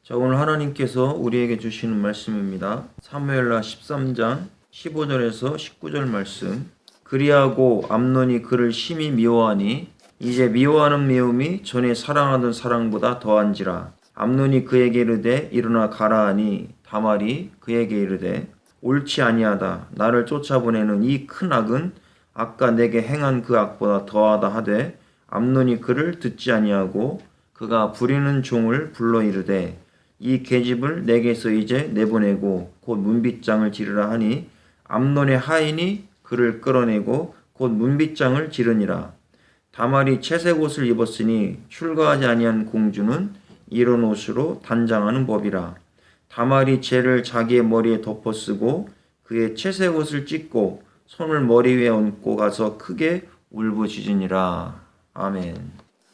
자, 오늘 하나님께서 우리에게 주시는 말씀입니다. 사무엘하 13장 15절에서 19절 말씀. 그리하고 암논이 그를 심히 미워하니 이제 미워하는 미움이 전에 사랑하던 사랑보다 더한지라. 암논이 그에게 이르되 일어나 가라 하니 다말이 그에게 이르되 옳지 아니하다. 나를 쫓아보내는 이 큰 악은 아까 내게 행한 그 악보다 더하다 하되 암논이 그를 듣지 아니하고 그가 부리는 종을 불러 이르되 이 계집을 내게서 이제 내보내고 곧 문빗장을 지르라 하니 암논의 하인이 그를 끌어내고 곧 문빗장을 지르니라. 다말이 채색 옷을 입었으니 출가하지 아니한 공주는 이런 옷으로 단장하는 법이라. 다말이 재를 자기의 머리에 덮어쓰고 그의 채색 옷을 찢고 손을 머리 위에 얹고 가서 크게 울부짖으니라. 아멘.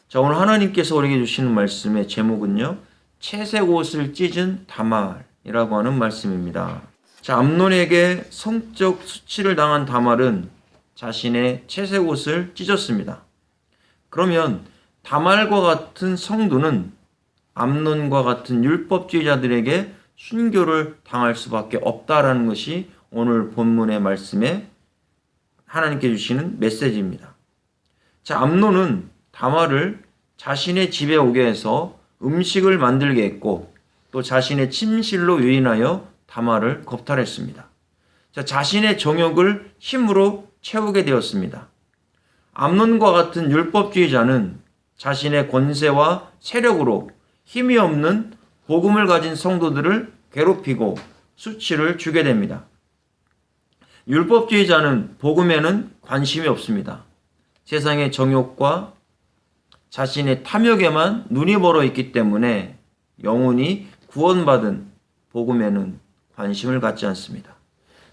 자, 오늘 하나님께서 우리에게 주시는 말씀의 제목은요, 채색 옷을 찢은 다말이라고 하는 말씀입니다. 자, 암논에게 성적 수치를 당한 다말은 자신의 채색 옷을 찢었습니다. 그러면 다말과 같은 성도는 암논과 같은 율법주의자들에게 순교를 당할 수밖에 없다라는 것이 오늘 본문의 말씀에 하나님께 주시는 메시지입니다. 자, 암논은 다말을 자신의 집에 오게 해서 음식을 만들게 했고 또 자신의 침실로 유인하여 다말을 겁탈했습니다. 자, 자신의 정욕을 힘으로 채우게 되었습니다. 암논과 같은 율법주의자는 자신의 권세와 세력으로 힘이 없는 복음을 가진 성도들을 괴롭히고 수치를 주게 됩니다. 율법주의자는 복음에는 관심이 없습니다. 세상의 정욕과 자신의 탐욕에만 눈이 멀어 있기 때문에 영혼이 구원받은 복음에는 관심을 갖지 않습니다.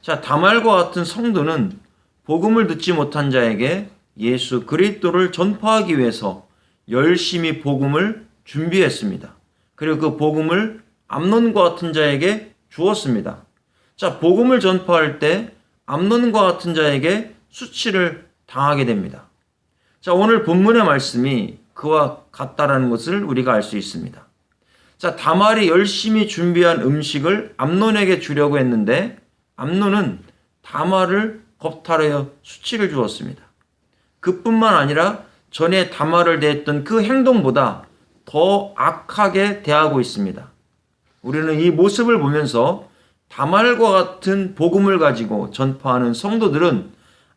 자, 다말과 같은 성도는 복음을 듣지 못한 자에게 예수 그리스도를 전파하기 위해서 열심히 복음을 준비했습니다. 그리고 그 복음을 암논과 같은 자에게 주었습니다. 자, 복음을 전파할 때 암논과 같은 자에게 수치를 당하게 됩니다. 자, 오늘 본문의 말씀이 그와 같다라는 것을 우리가 알 수 있습니다. 자, 다말이 열심히 준비한 음식을 암논에게 주려고 했는데 암논은 다말을 겁탈하여 수치를 주었습니다. 그뿐만 아니라 전에 다말을 대했던 그 행동보다 더 악하게 대하고 있습니다. 우리는 이 모습을 보면서 다말과 같은 복음을 가지고 전파하는 성도들은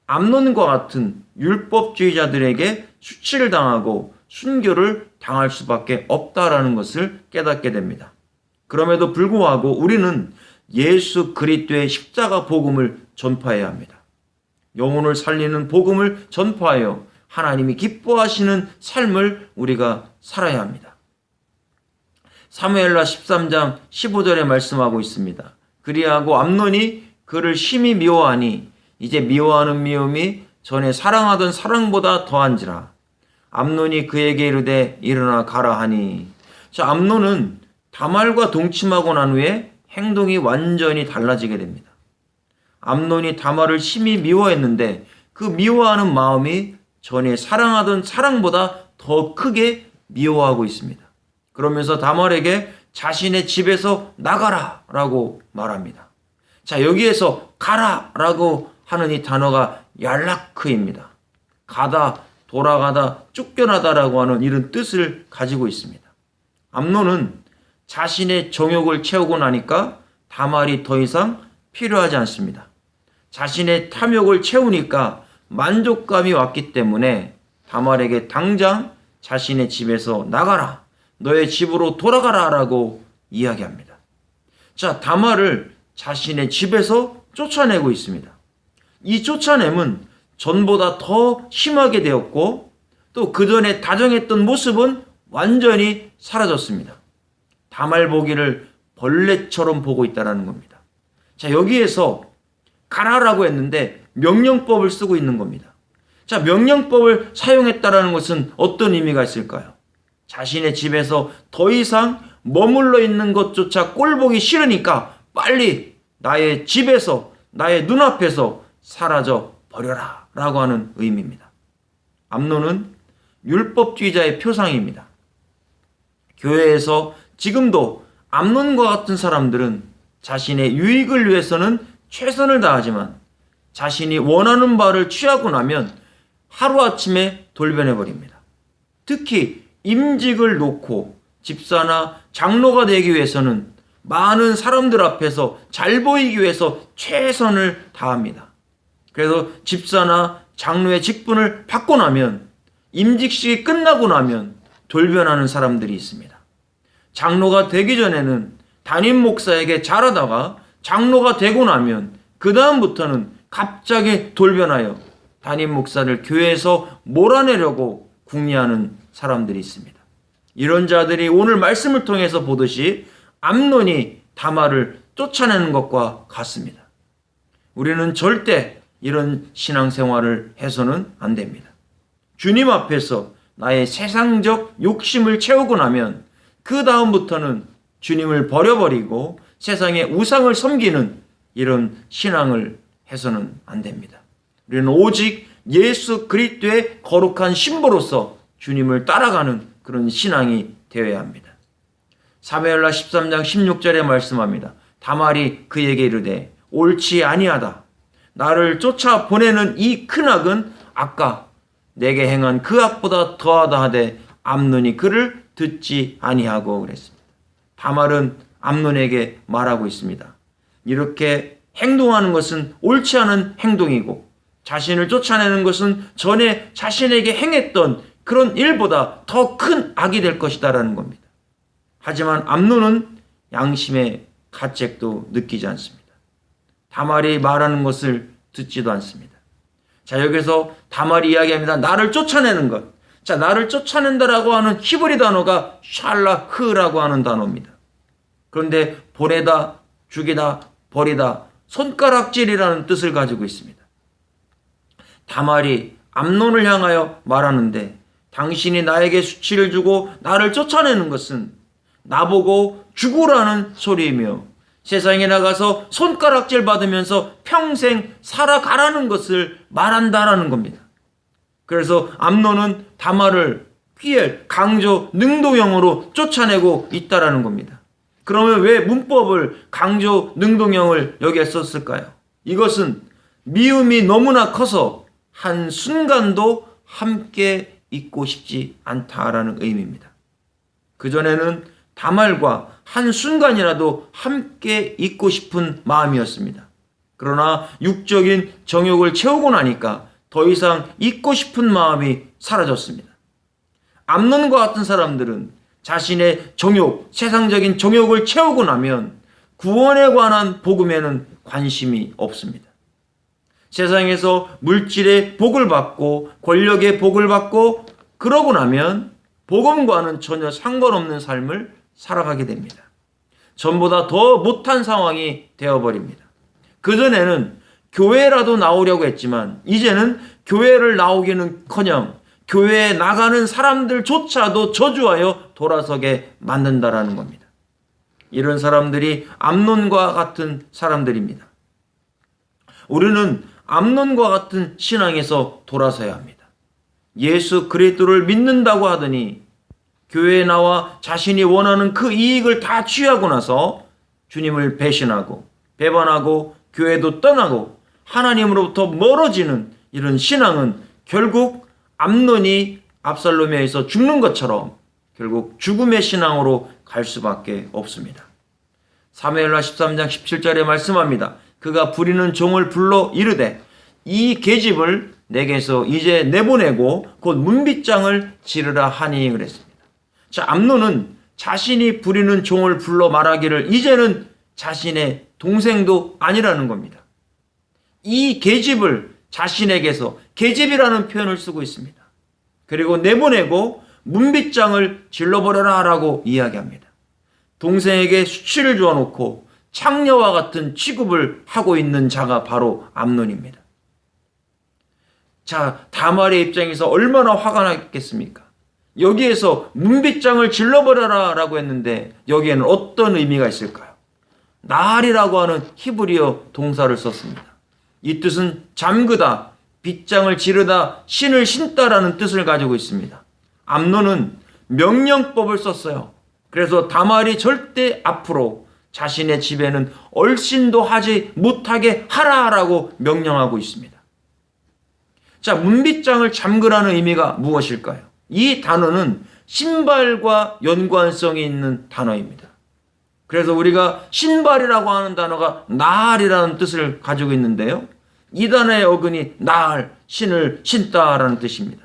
암논과 같은 율법주의자들에게 수치를 당하고 순교를 당할 수밖에 없다라는 것을 깨닫게 됩니다. 그럼에도 불구하고 우리는 예수 그리스도의 십자가 복음을 전파해야 합니다. 영혼을 살리는 복음을 전파하여 하나님이 기뻐하시는 삶을 우리가 살아야 합니다. 사무엘하 13장 15절에 말씀하고 있습니다. 그리하고 암논이 그를 심히 미워하니 이제 미워하는 미움이 전에 사랑하던 사랑보다 더한지라. 암논이 그에게 이르되 일어나 가라 하니. 자, 암논은 다말과 동침하고 난 후에 행동이 완전히 달라지게 됩니다. 암논이 다말을 심히 미워했는데 그 미워하는 마음이 전에 사랑하던 사랑보다 더 크게 미워하고 있습니다. 그러면서 다말에게 자신의 집에서 나가라 라고 말합니다. 자, 여기에서 가라 라고 하는 이 단어가 얄라크입니다. 가다, 돌아가다, 쫓겨나다라고 하는 이런 뜻을 가지고 있습니다. 암논은 자신의 정욕을 채우고 나니까 다말이 더 이상 필요하지 않습니다. 자신의 탐욕을 채우니까 만족감이 왔기 때문에 다말에게 당장 자신의 집에서 나가라, 너의 집으로 돌아가라 라고 이야기합니다. 자, 다말을 자신의 집에서 쫓아내고 있습니다. 이 쫓아냄은 전보다 더 심하게 되었고 또 그전에 다정했던 모습은 완전히 사라졌습니다. 다말 보기를 벌레처럼 보고 있다는 겁니다. 자, 여기에서 가라라고 했는데 명령법을 쓰고 있는 겁니다. 자, 명령법을 사용했다는 것은 어떤 의미가 있을까요? 자신의 집에서 더 이상 머물러 있는 것조차 꼴보기 싫으니까 빨리 나의 집에서 나의 눈앞에서 사라져 버려라 라고 하는 의미입니다. 암논은 율법주의자의 표상입니다. 교회에서 지금도 암논과 같은 사람들은 자신의 유익을 위해서는 최선을 다하지만 자신이 원하는 바를 취하고 나면 하루아침에 돌변해 버립니다. 특히 임직을 놓고 집사나 장로가 되기 위해서는 많은 사람들 앞에서 잘 보이기 위해서 최선을 다합니다. 그래서 집사나 장로의 직분을 받고 나면 임직식이 끝나고 나면 돌변하는 사람들이 있습니다. 장로가 되기 전에는 담임 목사에게 잘하다가 장로가 되고 나면 그 다음부터는 갑자기 돌변하여 담임 목사를 교회에서 몰아내려고 궁리하는 사람들이 있습니다. 이런 자들이 오늘 말씀을 통해서 보듯이 암논이 다말을 쫓아내는 것과 같습니다. 우리는 절대 이런 신앙생활을 해서는 안 됩니다. 주님 앞에서 나의 세상적 욕심을 채우고 나면 그 다음부터는 주님을 버려버리고 세상의 우상을 섬기는 이런 신앙을 해서는 안 됩니다. 우리는 오직 예수 그리스도의 거룩한 신부로서 주님을 따라가는 그런 신앙이 되어야 합니다. 사무엘하 13장 16절에 말씀합니다. 다말이 그에게 이르되 옳지 아니하다. 나를 쫓아 보내는 이 큰 악은 아까 내게 행한 그 악보다 더하다 하되 암논이 그를 듣지 아니하고 그랬습니다. 다말은 암논에게 말하고 있습니다. 이렇게 행동하는 것은 옳지 않은 행동이고 자신을 쫓아내는 것은 전에 자신에게 행했던 그런 일보다 더 큰 악이 될 것이다라는 겁니다. 하지만 암논은 양심의 가책도 느끼지 않습니다. 다말이 말하는 것을 듣지도 않습니다. 자, 여기서 다말이 이야기합니다. 나를 쫓아내는 것. 자, 나를 쫓아낸다라고 하는 히브리 단어가 샬라흐라고 하는 단어입니다. 그런데 보내다, 죽이다, 버리다, 손가락질이라는 뜻을 가지고 있습니다. 다말이 암논을 향하여 말하는데 당신이 나에게 수치를 주고 나를 쫓아내는 것은 나보고 죽으라는 소리이며 세상에 나가서 손가락질 받으면서 평생 살아가라는 것을 말한다라는 겁니다. 그래서 암논은 다말을 피엘, 강조, 능동형으로 쫓아내고 있다라는 겁니다. 그러면 왜 문법을 강조, 능동형을 여기에 썼을까요? 이것은 미움이 너무나 커서 한순간도 함께 있고 싶지 않다라는 의미입니다. 그전에는 다말과 한순간이라도 함께 있고 싶은 마음이었습니다. 그러나 육적인 정욕을 채우고 나니까 더 이상 있고 싶은 마음이 사라졌습니다. 암논과 같은 사람들은 자신의 정욕, 세상적인 정욕을 채우고 나면 구원에 관한 복음에는 관심이 없습니다. 세상에서 물질의 복을 받고 권력의 복을 받고 그러고 나면 복음과는 전혀 상관없는 삶을 살아가게 됩니다. 전보다 더 못한 상황이 되어버립니다. 그전에는 교회라도 나오려고 했지만 이제는 교회를 나오기는커녕 교회에 나가는 사람들조차도 저주하여 돌아서게 만든다라는 겁니다. 이런 사람들이 암논과 같은 사람들입니다. 우리는 암논과 같은 신앙에서 돌아서야 합니다. 예수 그리스도를 믿는다고 하더니 교회에 나와 자신이 원하는 그 이익을 다 취하고 나서 주님을 배신하고 배반하고 교회도 떠나고 하나님으로부터 멀어지는 이런 신앙은 결국 암논이 압살롬에 의해서 죽는 것처럼 결국 죽음의 신앙으로 갈 수밖에 없습니다. 사무엘하 13장 17절에 말씀합니다. 그가 부리는 종을 불러 이르되 이 계집을 내게서 이제 내보내고 곧 문빗장을 지르라 하니 그랬습니다. 자, 암논은 자신이 부리는 종을 불러 말하기를 이제는 자신의 동생도 아니라는 겁니다. 이 계집을 자신에게서 계집이라는 표현을 쓰고 있습니다. 그리고 내보내고 문빗장을 질러버려라 라고 이야기합니다. 동생에게 수치를 주어놓고 창녀와 같은 취급을 하고 있는 자가 바로 암논입니다. 자, 다말의 입장에서 얼마나 화가 났겠습니까? 여기에서 문빗장을 질러버려라 라고 했는데 여기에는 어떤 의미가 있을까요? 나알이라고 하는 히브리어 동사를 썼습니다. 이 뜻은 잠그다, 빗장을 지르다, 신을 신다라는 뜻을 가지고 있습니다. 암논은 명령법을 썼어요. 그래서 다말이 절대 앞으로 자신의 집에는 얼씬도 하지 못하게 하라라고 명령하고 있습니다. 자, 문빗장을 잠그라는 의미가 무엇일까요? 이 단어는 신발과 연관성이 있는 단어입니다. 그래서 우리가 신발이라고 하는 단어가 나알이라는 뜻을 가지고 있는데요. 이 단어의 어근이 나알, 신을 신다라는 뜻입니다.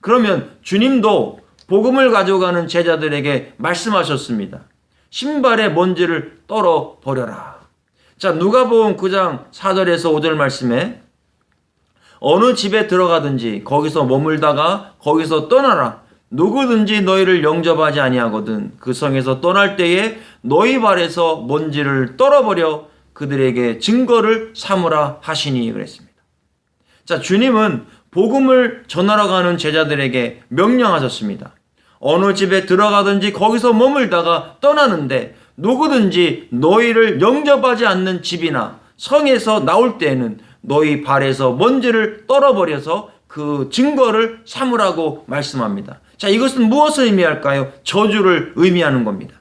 그러면 주님도 복음을 가져가는 제자들에게 말씀하셨습니다. 신발의 먼지를 떨어버려라. 자, 누가복음 9장 4절에서 5절 말씀에 어느 집에 들어가든지 거기서 머물다가 거기서 떠나라. 누구든지 너희를 영접하지 아니하거든 그 성에서 떠날 때에 너희 발에서 먼지를 떨어버려 그들에게 증거를 삼으라 하시니 그랬습니다. 자, 주님은 복음을 전하러 가는 제자들에게 명령하셨습니다. 어느 집에 들어가든지 거기서 머물다가 떠나는데 누구든지 너희를 영접하지 않는 집이나 성에서 나올 때에는 너희 발에서 먼지를 떨어버려서 그 증거를 삼으라고 말씀합니다. 자, 이것은 무엇을 의미할까요? 저주를 의미하는 겁니다.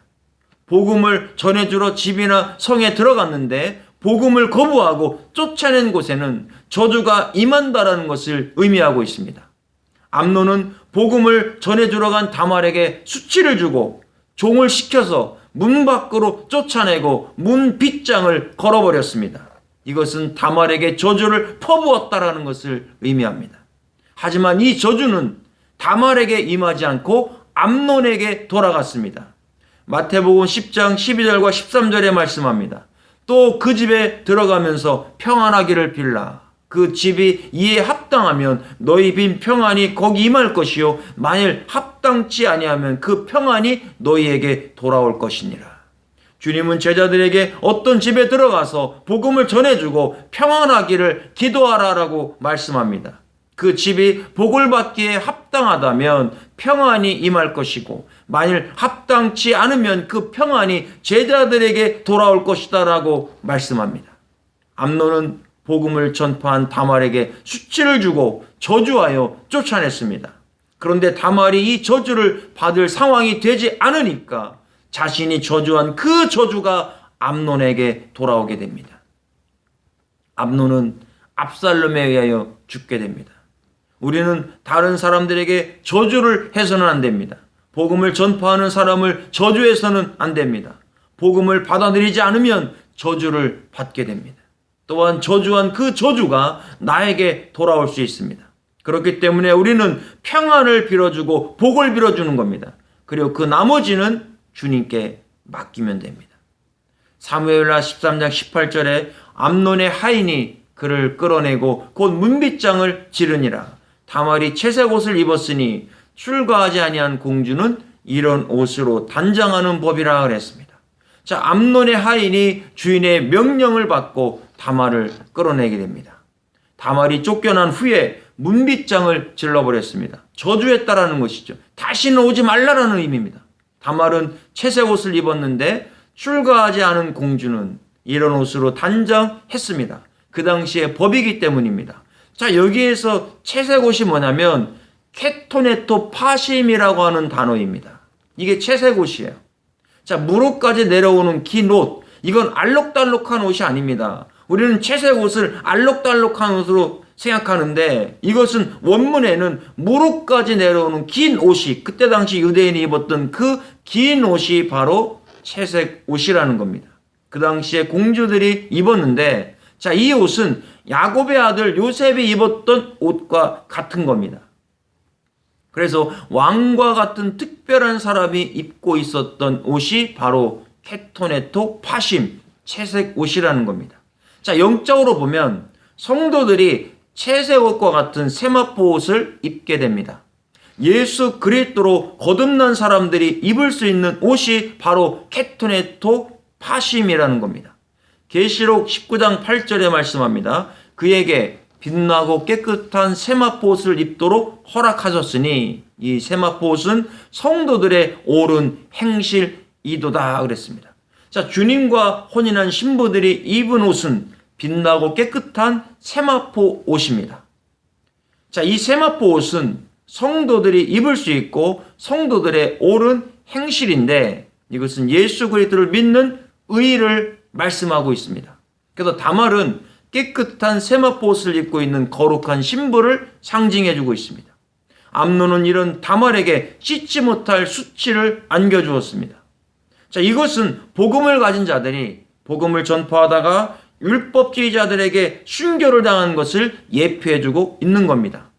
복음을 전해주러 집이나 성에 들어갔는데 복음을 거부하고 쫓아낸 곳에는 저주가 임한다라는 것을 의미하고 있습니다. 암논은 복음을 전해주러 간 다말에게 수치를 주고 종을 시켜서 문 밖으로 쫓아내고 문 빗장을 걸어버렸습니다. 이것은 다말에게 저주를 퍼부었다라는 것을 의미합니다. 하지만 이 저주는 다말에게 임하지 않고 암논에게 돌아갔습니다. 마태복음 10장 12절과 13절에 말씀합니다. 또 그 집에 들어가면서 평안하기를 빌라. 그 집이 이에 합당하면 너희 빈 평안이 거기 임할 것이요 만일 합당치 아니하면 그 평안이 너희에게 돌아올 것이니라. 주님은 제자들에게 어떤 집에 들어가서 복음을 전해주고 평안하기를 기도하라라고 말씀합니다. 그 집이 복을 받기에 합당하다면 평안이 임할 것이고 만일 합당치 않으면 그 평안이 제자들에게 돌아올 것이다라고 말씀합니다. 암논은 복음을 전파한 다말에게 수치를 주고 저주하여 쫓아냈습니다. 그런데 다말이 이 저주를 받을 상황이 되지 않으니까 자신이 저주한 그 저주가 암논에게 돌아오게 됩니다. 암논은 압살롬에 의하여 죽게 됩니다. 우리는 다른 사람들에게 저주를 해서는 안 됩니다. 복음을 전파하는 사람을 저주해서는 안 됩니다. 복음을 받아들이지 않으면 저주를 받게 됩니다. 또한 저주한 그 저주가 나에게 돌아올 수 있습니다. 그렇기 때문에 우리는 평안을 빌어주고 복을 빌어주는 겁니다. 그리고 그 나머지는 주님께 맡기면 됩니다. 사무엘하 13장 18절에 암논의 하인이 그를 끌어내고 곧 문빗장을 지르니라. 다말이 채색 옷을 입었으니 출가하지 아니한 공주는 이런 옷으로 단장하는 법이라 그랬습니다. 자, 암논의 하인이 주인의 명령을 받고 다말을 끌어내게 됩니다. 다말이 쫓겨난 후에 문빗장을 질러버렸습니다. 저주했다라는 것이죠. 다시는 오지 말라라는 의미입니다. 다말은 채색 옷을 입었는데 출가하지 않은 공주는 이런 옷으로 단장했습니다. 그 당시의 법이기 때문입니다. 자, 여기에서 채색 옷이 뭐냐면 케토네토 파심이라고 하는 단어입니다. 이게 채색 옷이에요. 자, 무릎까지 내려오는 긴 옷, 이건 알록달록한 옷이 아닙니다. 우리는 채색 옷을 알록달록한 옷으로 생각하는데 이것은 원문에는 무릎까지 내려오는 긴 옷이, 그때 당시 유대인이 입었던 그 긴 옷이 바로 채색 옷이라는 겁니다. 그 당시에 공주들이 입었는데, 자, 이 옷은 야곱의 아들 요셉이 입었던 옷과 같은 겁니다. 그래서 왕과 같은 특별한 사람이 입고 있었던 옷이 바로 케토네토 파심, 채색 옷이라는 겁니다. 자, 영적으로 보면 성도들이 채색 옷과 같은 세마포 옷을 입게 됩니다. 예수 그리스도로 거듭난 사람들이 입을 수 있는 옷이 바로 케토네토 파심이라는 겁니다. 계시록 19장 8절에 말씀합니다. 그에게 빛나고 깨끗한 세마포 옷을 입도록 허락하셨으니 이 세마포 옷은 성도들의 옳은 행실이도다 그랬습니다. 자, 주님과 혼인한 신부들이 입은 옷은 빛나고 깨끗한 세마포 옷입니다. 자, 이 세마포 옷은 성도들이 입을 수 있고 성도들의 옳은 행실인데 이것은 예수 그리스도를 믿는 의를 말씀하고 있습니다. 그래서 다말은 깨끗한 세마포옷을 입고 있는 거룩한 신부를 상징해주고 있습니다. 암논은 이런 다말에게 씻지 못할 수치를 안겨주었습니다. 자, 이것은 복음을 가진 자들이 복음을 전파하다가 율법주의자들에게 순교를 당한 것을 예표해주고 있는 겁니다.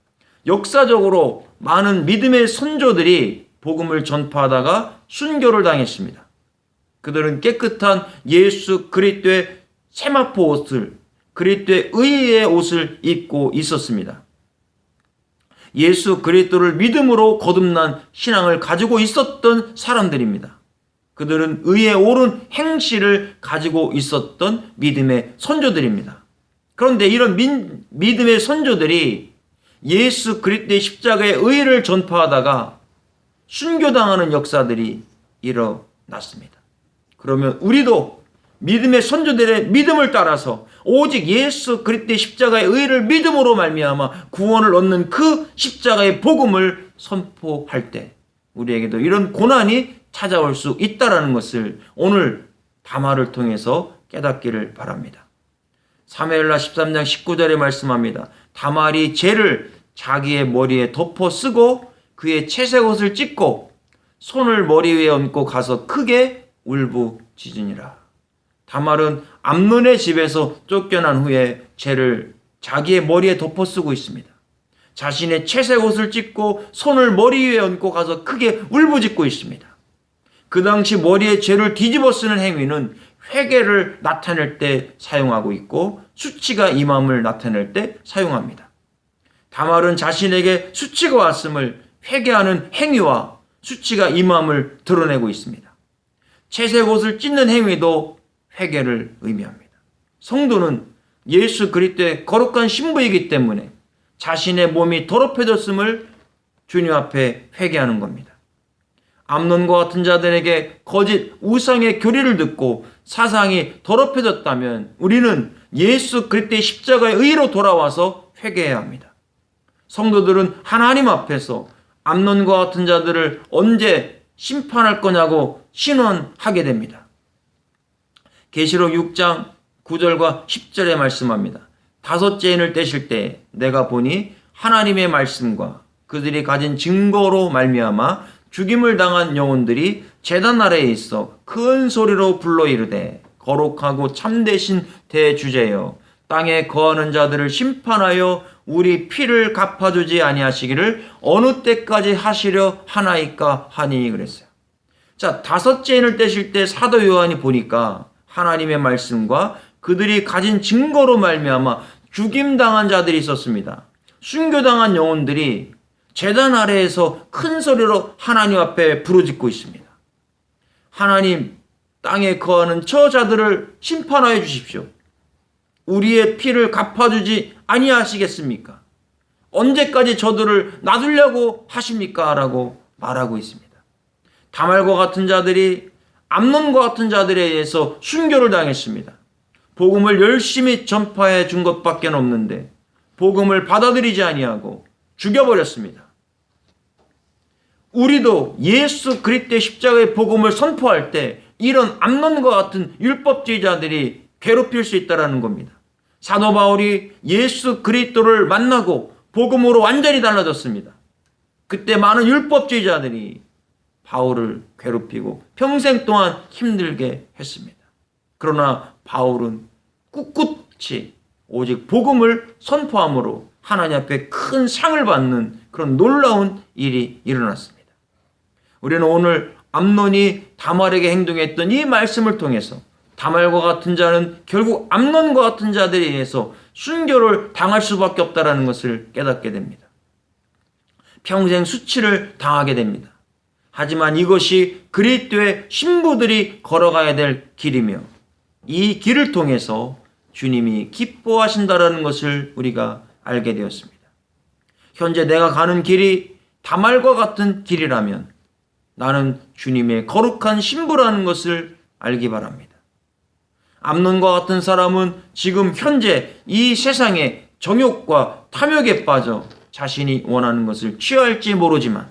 역사적으로 많은 믿음의 선조들이 복음을 전파하다가 순교를 당했습니다. 그들은 깨끗한 예수 그리스도의 세마포 옷을, 그리스도의 의의 옷을 입고 있었습니다. 예수 그리스도를 믿음으로 거듭난 신앙을 가지고 있었던 사람들입니다. 그들은 의에 옳은 행실을 가지고 있었던 믿음의 선조들입니다. 그런데 이런 믿음의 선조들이 예수 그리스도의 십자가의 의를 전파하다가 순교당하는 역사들이 일어났습니다. 그러면 우리도 믿음의 선조들의 믿음을 따라서 오직 예수 그리스도의 십자가의 의를 믿음으로 말미암아 구원을 얻는 그 십자가의 복음을 선포할 때 우리에게도 이런 고난이 찾아올 수 있다는 것을 오늘 다말을 통해서 깨닫기를 바랍니다. 사무엘하 13장 19절에 말씀합니다. 다말이 재를 자기의 머리에 덮어 쓰고 그의 채색 옷을 찢고 손을 머리 위에 얹고 가서 크게 울부짖으니라. 다말은 암논의 집에서 쫓겨난 후에 재를 자기의 머리에 덮어 쓰고 있습니다. 자신의 채색 옷을 찢고 손을 머리 위에 얹고 가서 크게 울부짖고 있습니다. 그 당시 머리에 재를 뒤집어 쓰는 행위는 회개를 나타낼 때 사용하고 있고 수치가 임함을 나타낼 때 사용합니다. 다말은 자신에게 수치가 왔음을 회개하는 행위와 수치가 임함을 드러내고 있습니다. 채색 옷을 찢는 행위도 회개를 의미합니다. 성도는 예수 그리스도의 거룩한 신부이기 때문에 자신의 몸이 더럽혀졌음을 주님 앞에 회개하는 겁니다. 암논과 같은 자들에게 거짓 우상의 교리를 듣고 사상이 더럽혀졌다면 우리는 예수 그리스도의 십자가의 의로 돌아와서 회개해야 합니다. 성도들은 하나님 앞에서 암논과 같은 자들을 언제 심판할 거냐고 신원하게 됩니다. 계시록 6장 9절과 10절에 말씀합니다. 다섯째 인을 떼실 때 내가 보니 하나님의 말씀과 그들이 가진 증거로 말미암아 죽임을 당한 영혼들이 제단 아래에 있어 큰 소리로 불러 이르되 거룩하고 참되신 대주제여 땅에 거하는 자들을 심판하여 우리 피를 갚아주지 아니하시기를 어느 때까지 하시려 하나이까 하니 그랬어요. 자, 다섯째 인을 떼실 때 사도 요한이 보니까 하나님의 말씀과 그들이 가진 증거로 말미암아 죽임당한 자들이 있었습니다. 순교당한 영혼들이 제단 아래에서 큰 소리로 하나님 앞에 부르짖고 있습니다. 하나님, 땅에 거하는 저 자들을 심판하여 주십시오. 우리의 피를 갚아주지 아니하시겠습니까? 언제까지 저들을 놔두려고 하십니까? 라고 말하고 있습니다. 다말과 같은 자들이 암논과 같은 자들에 의해서 순교를 당했습니다. 복음을 열심히 전파해 준 것밖에 없는데 복음을 받아들이지 아니하고 죽여버렸습니다. 우리도 예수 그리스도의 십자가의 복음을 선포할 때 이런 암논과 같은 율법주의자들이 괴롭힐 수 있다는 겁니다. 사도 바울이 예수 그리스도를 만나고 복음으로 완전히 달라졌습니다. 그때 많은 율법주의자들이 바울을 괴롭히고 평생 동안 힘들게 했습니다. 그러나 바울은 꿋꿋이 오직 복음을 선포함으로 하나님 앞에 큰 상을 받는 그런 놀라운 일이 일어났습니다. 우리는 오늘 암논이 다말에게 행동했던 이 말씀을 통해서 다말과 같은 자는 결국 암논과 같은 자들에 의해서 순교를 당할 수밖에 없다는 것을 깨닫게 됩니다. 평생 수치를 당하게 됩니다. 하지만 이것이 그리스도의 신부들이 걸어가야 될 길이며 이 길을 통해서 주님이 기뻐하신다라는 것을 우리가 알게 되었습니다. 현재 내가 가는 길이 다말과 같은 길이라면 나는 주님의 거룩한 신부라는 것을 알기 바랍니다. 암논과 같은 사람은 지금 현재 이 세상의 정욕과 탐욕에 빠져 자신이 원하는 것을 취할지 모르지만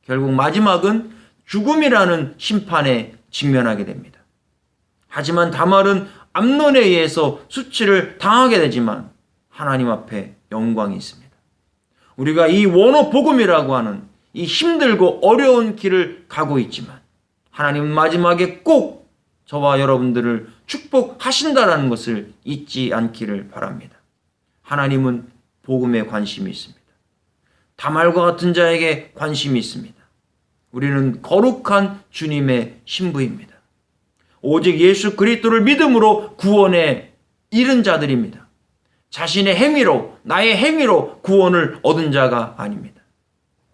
결국 마지막은 죽음이라는 심판에 직면하게 됩니다. 하지만 다말은 암논에 의해서 수치를 당하게 되지만 하나님 앞에 영광이 있습니다. 우리가 이 원어 복음이라고 하는 이 힘들고 어려운 길을 가고 있지만 하나님은 마지막에 꼭 저와 여러분들을 축복하신다라는 것을 잊지 않기를 바랍니다. 하나님은 복음에 관심이 있습니다. 다말과 같은 자에게 관심이 있습니다. 우리는 거룩한 주님의 신부입니다. 오직 예수 그리스도를 믿음으로 구원에 이른 자들입니다. 자신의 행위로, 나의 행위로 구원을 얻은 자가 아닙니다.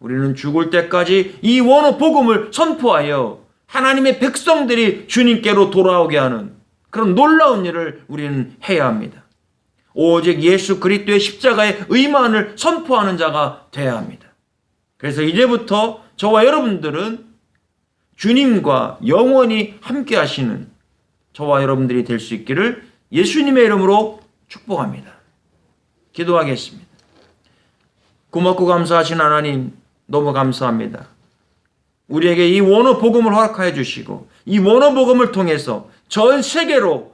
우리는 죽을 때까지 이 원어 복음을 선포하여 하나님의 백성들이 주님께로 돌아오게 하는 그런 놀라운 일을 우리는 해야 합니다. 오직 예수 그리스도의 십자가의 의만을 선포하는 자가 되어야 합니다. 그래서 이제부터 저와 여러분들은 주님과 영원히 함께 하시는 저와 여러분들이 될 수 있기를 예수님의 이름으로 축복합니다. 기도하겠습니다. 고맙고 감사하신 하나님, 너무 감사합니다. 우리에게 이 원어 복음을 허락하여 주시고 이 원어 복음을 통해서 전 세계로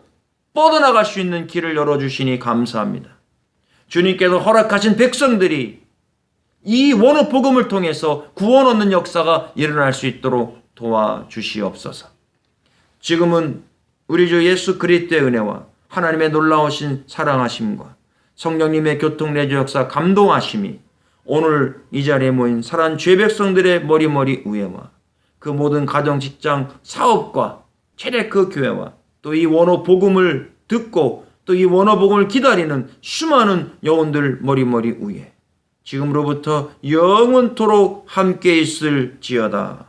뻗어나갈 수 있는 길을 열어주시니 감사합니다. 주님께서 허락하신 백성들이 이 원어 복음을 통해서 구원 얻는 역사가 일어날 수 있도록 도와주시옵소서. 지금은 우리 주 예수 그리스도의 은혜와 하나님의 놀라우신 사랑하심과 성령님의 교통내주 역사 감동하심이 오늘 이 자리에 모인 사랑하는 죄 백성들의 머리머리 위에와 그 모든 가정, 직장, 사업과 최대 그 교회와 또 이 원어 복음을 듣고 또 이 원어 복음을 기다리는 수많은 영혼들 머리머리 위에 지금으로부터 영원토록 함께 있을지어다.